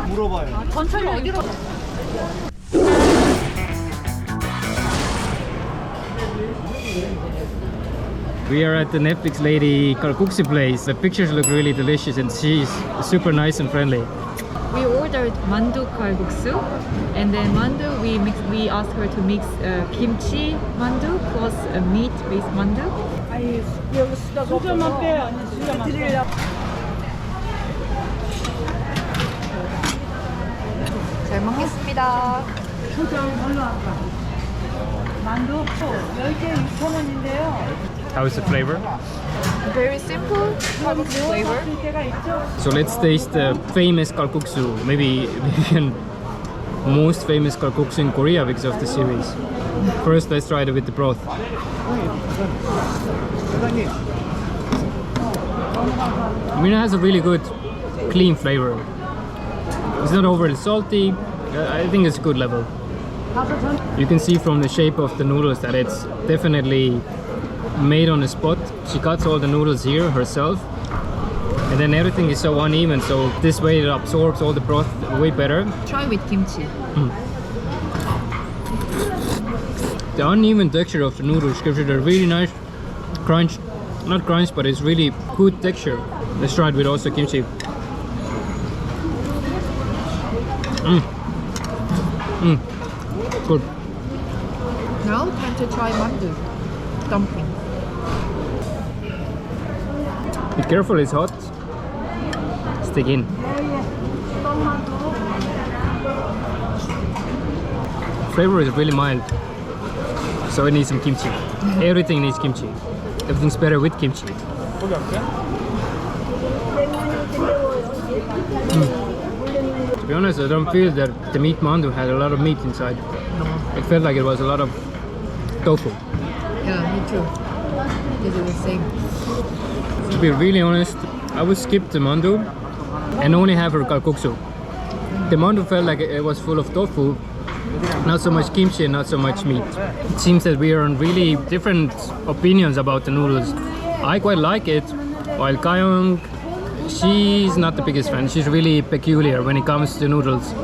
물어봐요. 천천히 어디로? We are at the Netflix lady kalguksu place. The pictures look really delicious and she's super nice and friendly. We ordered mandu kalguksu, and then mandu we asked her to mix kimchi mandu plus a meat-based mandu. 수저만 빼요. 아니 수저만 빼요. 잘 먹겠습니다. 수저 얼로 할까? 만두 10개 6,000원인데요. How is the flavor? Very simple kalguksu flavor. So let's taste the famous kalguksu, maybe most famous kalguksu in Korea because of the series. First, let's try it with the broth. I mean, it has a really good, clean flavor. It's not overly salty. I think it's a good level. You can see from the shape of the noodles that it's definitely made on the spot. She cuts all the noodles here herself, and then everything is so uneven, so this way it absorbs all the broth way better. Try with kimchi. The uneven texture of the noodles gives it a really nice crunch. Not crunch, but it's really good texture. Let's try it with also kimchi. Good. Now time to try mandu dumpling. Be careful, it's hot. Stick in. Flavor is really mild, so it needs some kimchi. Everything needs kimchi. Everything's better with kimchi. To be honest, I don't feel that the meat mandu had a lot of meat inside. It felt like it was a lot of tofu. Yeah, me too. This is the same. To be really honest, I would skip the mandu and only have her kalguksu. The mandu felt like it was full of tofu, not so much kimchi and not so much meat. It seems that we are on really different opinions about the noodles. I quite like it, while Gwangjang, she's not the biggest fan. She's really peculiar when it comes to noodles.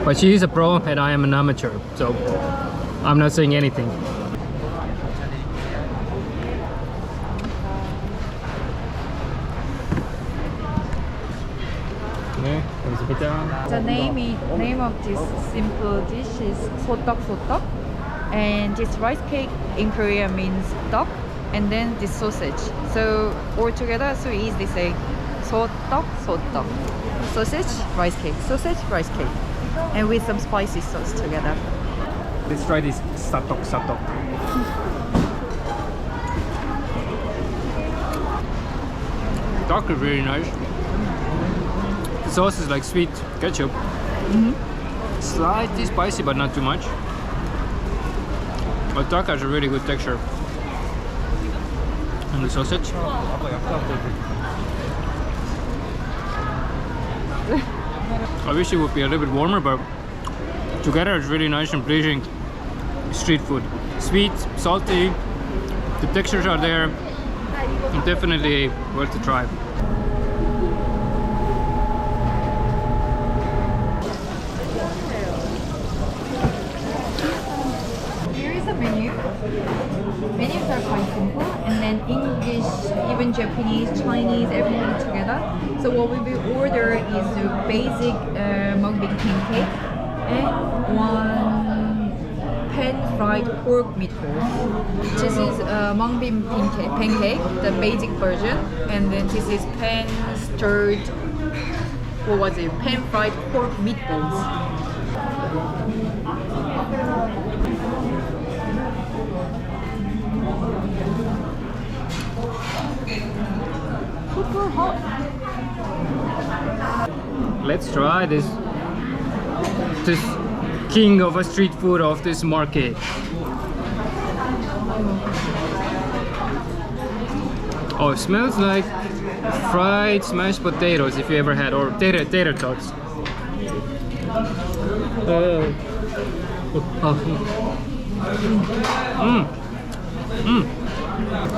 But she is a pro and I am an amateur, so I'm not saying anything. The name of this simple dish is Hotteok, and this rice cake in Korea means duck, and then this sausage. So all together, so easily say Hotteok. Sausage, rice cake, and with some spicy sauce together. Let's try this satok. Duck is really nice. The sauce is like sweet ketchup. Slightly spicy, but not too much. But duck has a really good texture. And the sausage. I wish it would be a little bit warmer, but together it's really nice and pleasing street food. Sweet, salty, the textures are there, and definitely worth to try. Here is a menu. Menus are quite simple, and then English, even Japanese, Chinese, everything together. So what we will order is the basic mungbean pancake and one pan-fried pork meatball. This is mungbean pancake, the basic version, and then this is pan-stirred, pan-fried pork meatballs. Super hot. Let's try this king of a street food of this market. Oh, it smells like fried smashed potatoes if you ever had, or tater tots.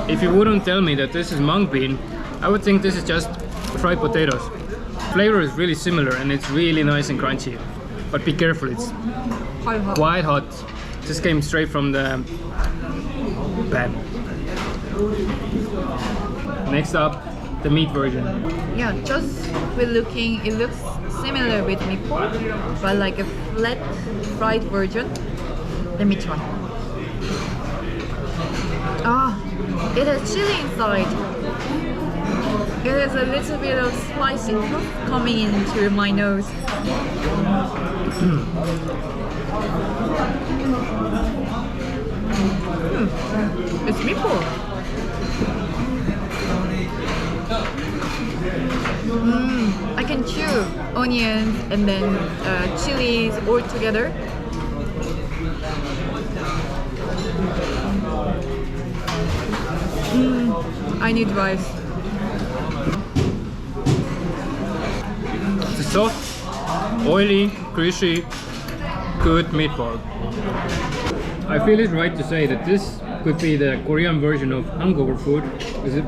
If you wouldn't tell me that this is mung bean, I would think this is just fried potatoes. flavor is really similar and it's really nice and crunchy. But be careful, it's quite hot. Just came straight from the pan. Next up, the meat version. Yeah, just with looking, it looks similar with meatball, but like a flat fried version. Let me try. Ah, it has chili inside. It has a little bit of spicy coming into my nose. It's meatball. I can chew onions and then chilies all together. I need rice. It's a soft, oily, greasy, good meatball. I feel it's right to say that this could be the Korean version of hangover food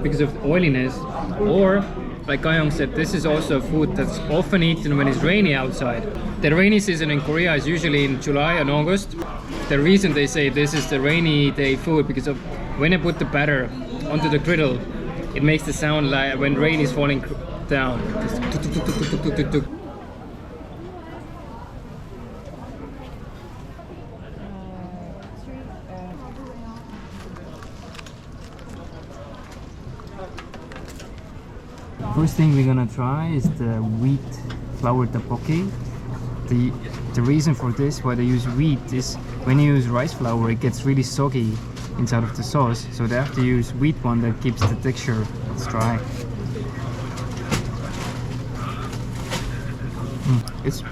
because of the oiliness, or like Gwangjang said, this is also food that's often eaten when it's rainy outside. The rainy season in Korea is usually in July and August. The reason they say this is the rainy day food because of when I put the batter onto the griddle, it makes the sound like when rain is falling down. First thing we're gonna try is the wheat flour topokki. The reason for this, why they use wheat, is when you use rice flour it gets really soggy inside of the sauce, so they have to use wheat one that keeps the texture dry. It's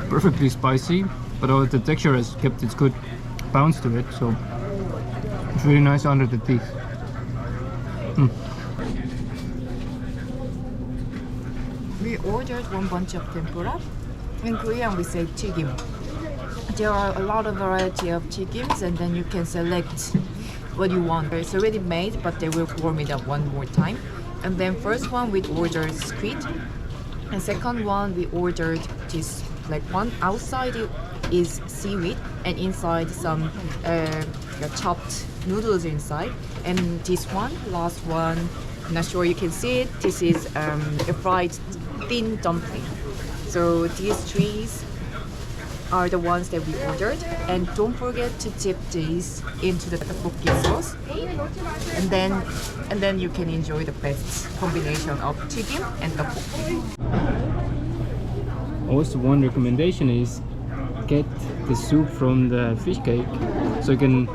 perfectly spicy, but all the texture has kept its good bounce to it, so it's really nice under the teeth. We ordered one bunch of tempura. In Korean we say 튀김. There are a lot of variety of 튀gims and then you can select what you want. It's already made, but they will warm it up one more time. And then first one we ordered squid. And second one we ordered this, like one outside is seaweed and inside some chopped noodles inside. And this one, last one, I'm not sure you can see it, this is a fried thin dumpling. So these three are the ones that we ordered, and don't forget to dip these into the tteokbokki sauce, and then you can enjoy the best combination of 튀김 and tteokbokki. Also, one recommendation is get the soup from the fish cake so you can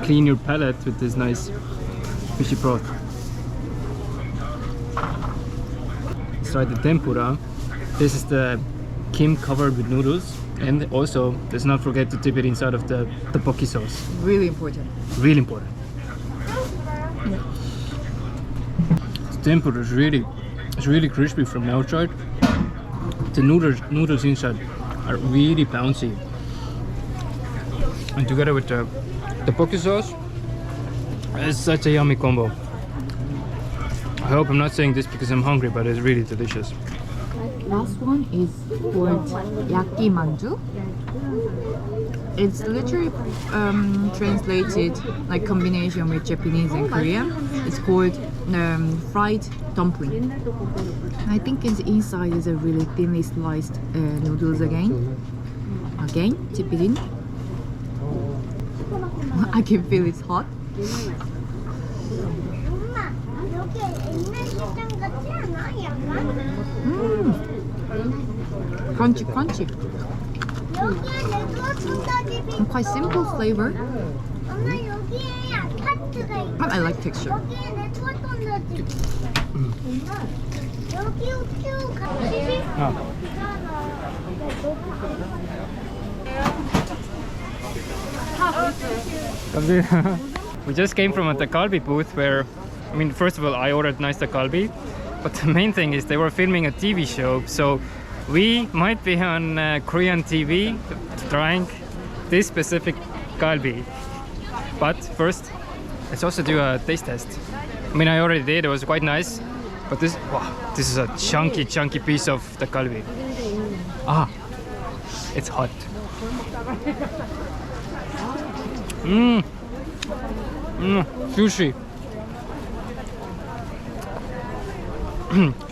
clean your palate with this nice fishy broth. Let's try the tempura. This is the kim covered with noodles, and also let's not forget to dip it inside of the tteokbokki sauce. Really important. Really important. The tempura is really crispy from the outside. The noodles inside are really bouncy, and together with the tteokbokki sauce, it's such a yummy combo. I hope I'm not saying this because I'm hungry, but it's really delicious. Last one is called yaki manju. It's literally translated like combination with Japanese and Korean. It's called fried dumpling. I think its inside is a really thinly sliced noodles again. Dip it in. I can feel it's hot. Crunchy, crunchy. And quite simple flavor. But I like texture. We just came from the Galbi booth where, I mean, first of all, I ordered nice Galbi, but the main thing is they were filming a TV show, so we might be on Korean TV trying this specific Galbi. But first, let's also do a taste test. I mean, I already did, it was quite nice. But this, wow, this is a chunky piece of the galbi. Ah, it's hot. Juicy.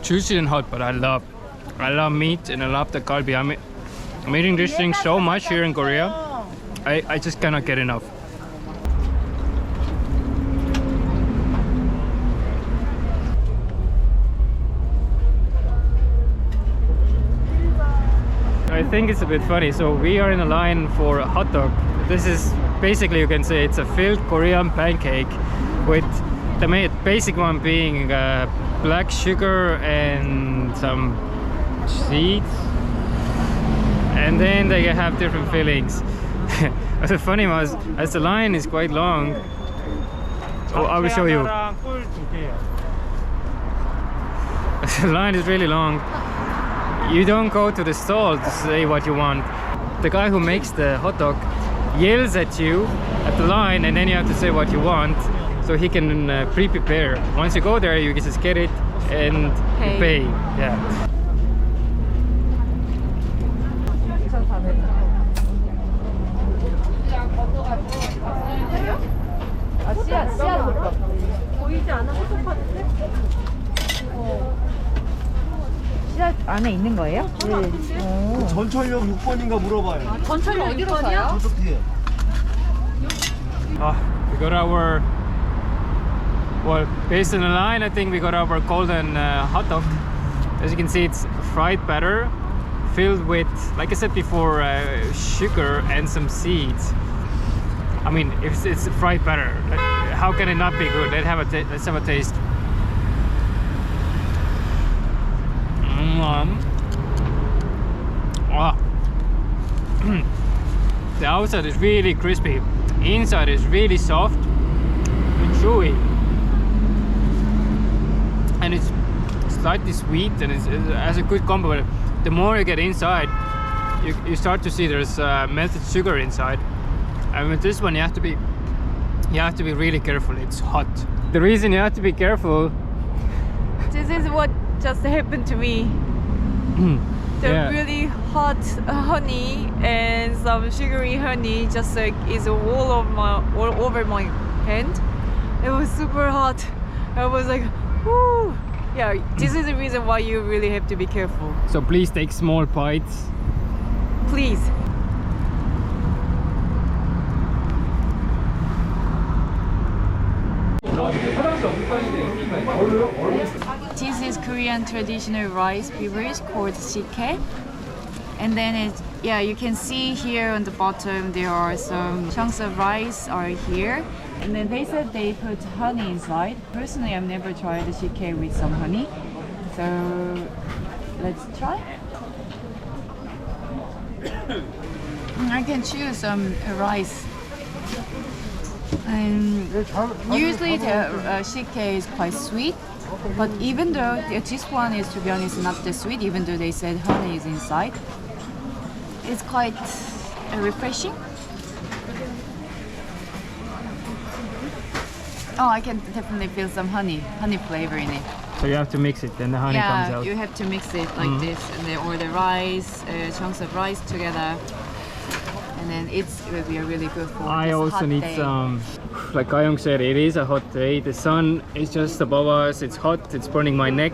Juicy and hot, but I love meat and I love the galbi. I'm eating this thing so much here in Korea. I just cannot get enough. I think it's a bit funny. So we are in a line for Hotteok. This is basically, you can say it's a filled Korean pancake with the basic one being black sugar and some seeds, and then they have different fillings. The funny was, as the line is quite long, I will show you. The line is really long. You don't go to the stall to say what you want. The guy who makes the hotdog yells at you at the line, and then you have to say what you want, so he can pre-prepare. Once you go there, you just get it and pay. Yeah. 보이지 않아? 씨앗 안에 있는 거예요? 네. 전철역 6번인가 물어봐요. 전철이 어디로 가요? 저쪽 뒤에. We got our, well, based on the line, I think we got our golden hot dog. As you can see, it's fried batter filled with, like I said before, sugar and some seeds. I mean, if it's fried batter, how can it not be good? Let's have a taste. The outside is really crispy, inside is really soft and chewy, and it's slightly sweet, and it has a good combo. But the more you get inside, you start to see there's melted sugar inside, and with this one you have to be really careful. It's hot. The reason you have to be careful, This is what just happened to me. The yeah. really hot honey and some sugary honey just like is all over my hand. It was super hot. I was like, whoo. Yeah, this is the reason why you really have to be careful. So please take small bites. Please. This is Korean traditional rice beverage called Sikhye. And then you can see here on the bottom there are some chunks of rice are here. And then they said they put honey inside. Personally, I've never tried the Sikhye with some honey. So let's try. I can choose some rice. Usually the Sikhye is quite sweet, but even though this one is, to be honest, not that sweet, even though they said honey is inside, it's quite refreshing. Oh, I can definitely feel some honey flavor in it. So you have to mix it, then the honey comes out. Yeah, you have to mix it like this, and then or the rice, chunks of rice together. And then it will be a really good for I this also hot need day. some, like Gwangjang said, it is a hot day. The sun is just above us, it's hot, it's burning my neck.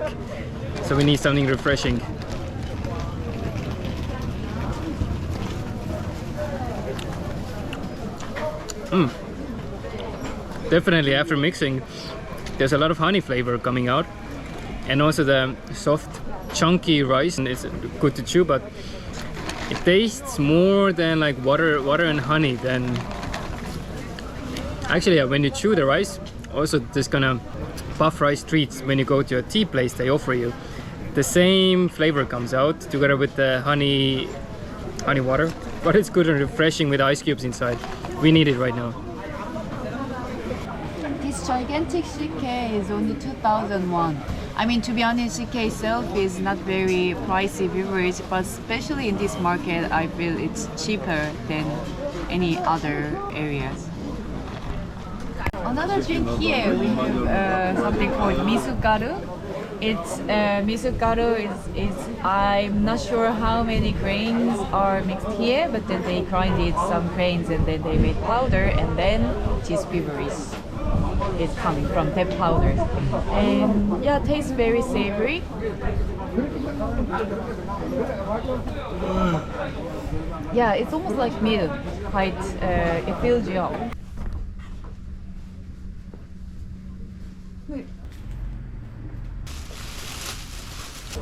So we need something refreshing. Definitely after mixing, there's a lot of honey flavor coming out. And also the soft, chunky rice, and it's good to chew, but it tastes more than like water and honey. Then actually, yeah, when you chew the rice, also this kind of puff rice treats when you go to a tea place, they offer you the same flavor comes out together with the honey water, but it's good and refreshing with ice cubes inside. We need it right now. This gigantic Sikhye is only 2,000 won. I mean, to be honest, Sikhye itself is not very pricey beverage, but especially in this market, I feel it's cheaper than any other areas. Another drink here, we have something called mizugaru. It's mizugaru is I'm not sure how many grains are mixed here, but then they grinded some grains and then they made powder, and then cheese beaveries is coming from that powder. And yeah, tastes very savory. Yeah, it's almost like milk, quite it fills you up.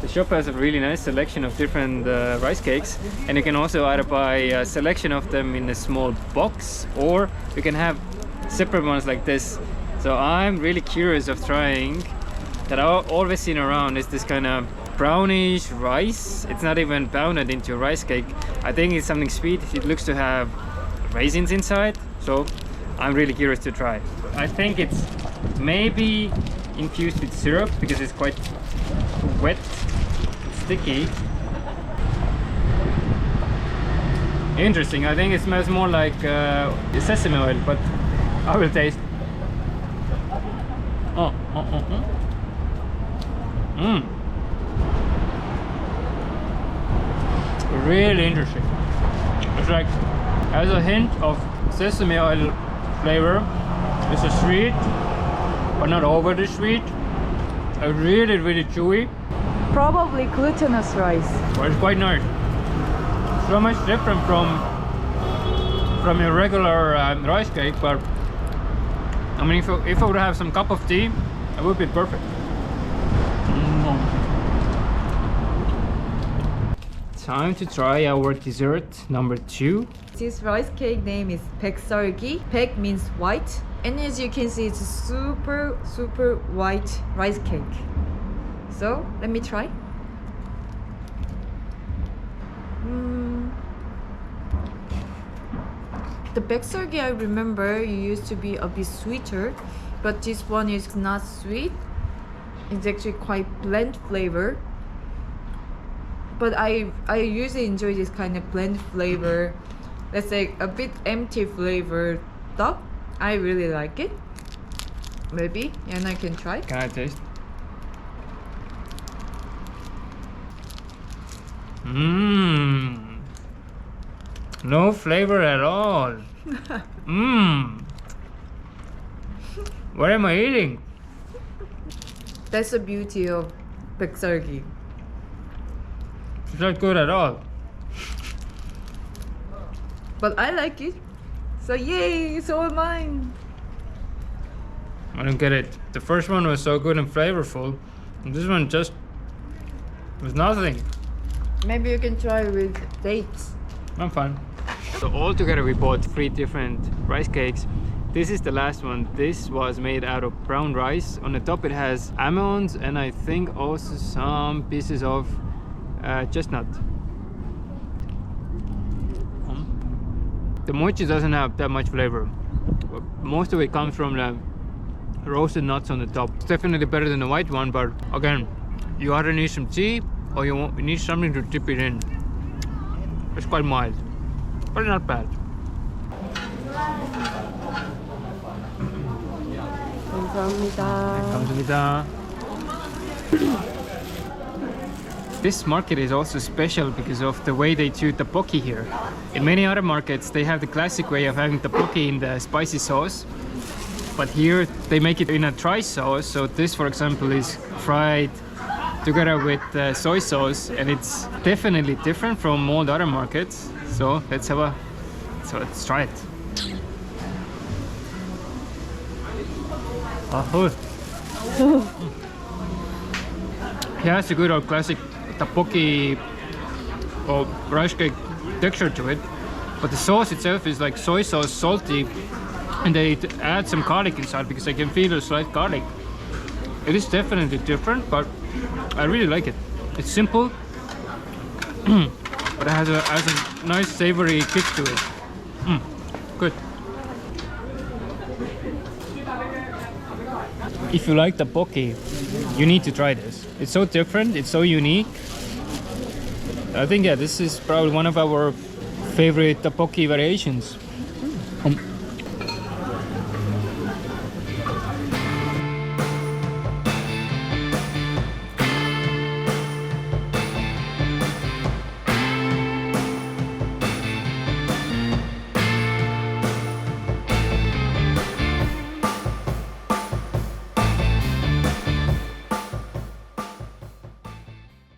The shop has a really nice selection of different rice cakes, and you can also either buy a selection of them in a small box, or you can have separate ones like this. So I'm really curious of trying that. I've always seen around is this kind of brownish rice. It's not even pounded into a rice cake. I think it's something sweet. It looks to have raisins inside, so I'm really curious to try. I think it's maybe infused with syrup because it's quite wet, sticky. Interesting. I think it smells more like sesame oil, but I will taste. Really interesting. It's like has a hint of sesame oil flavor. It's a sweet, but not overly sweet. A really chewy. Probably glutinous rice. But it's quite nice. So much different from your regular rice cake, but I mean, if I would have some cup of tea, it would be perfect. Time to try our dessert number 2. This rice cake name is 백설기. Pek means white, and as you can see, it's a super white rice cake. So let me try. The 백설기 I remember used to be a bit sweeter, but this one is not sweet. It's actually quite bland flavor. But I usually enjoy this kind of blend flavor. Let's say a bit empty flavor stuff. I really like it. Maybe, and I can try. Can I taste? No flavor at all. What am I eating? That's the beauty of 백설기. It's not good at all. But I like it. So yay, it's all mine. I don't get it. The first one was so good and flavorful, and this one just was nothing. Maybe you can try with dates. I'm fine. So all together we bought 3 different rice cakes. This is the last one. This was made out of brown rice. On the top it has almonds and I think also some pieces of chestnut. The mochi doesn't have that much flavor. Most of it comes from the roasted nuts on the top. It's definitely better than the white one, but again, you either need some tea or you need something to dip it in. It's quite mild, but not bad. 감사합니다. This market is also special because of the way they do tteokbokki here. In many other markets, they have the classic way of having tteokbokki in the spicy sauce. But here, they make it in a dry sauce. So this, for example, is fried together with soy sauce. And it's definitely different from all the other markets. So let's try it. Yeah, it's a good old classic tteokbokki or rice cake texture to it, but the sauce itself is like soy sauce, salty, and they add some garlic inside because I can feel a slight garlic. It is definitely different, but I really like it. It's simple, but it has a nice savory kick to it. Good. If you like tteokbokki, you need to try this. It's so different, it's so unique. I think, yeah, this is probably one of our favorite tteokbokki variations.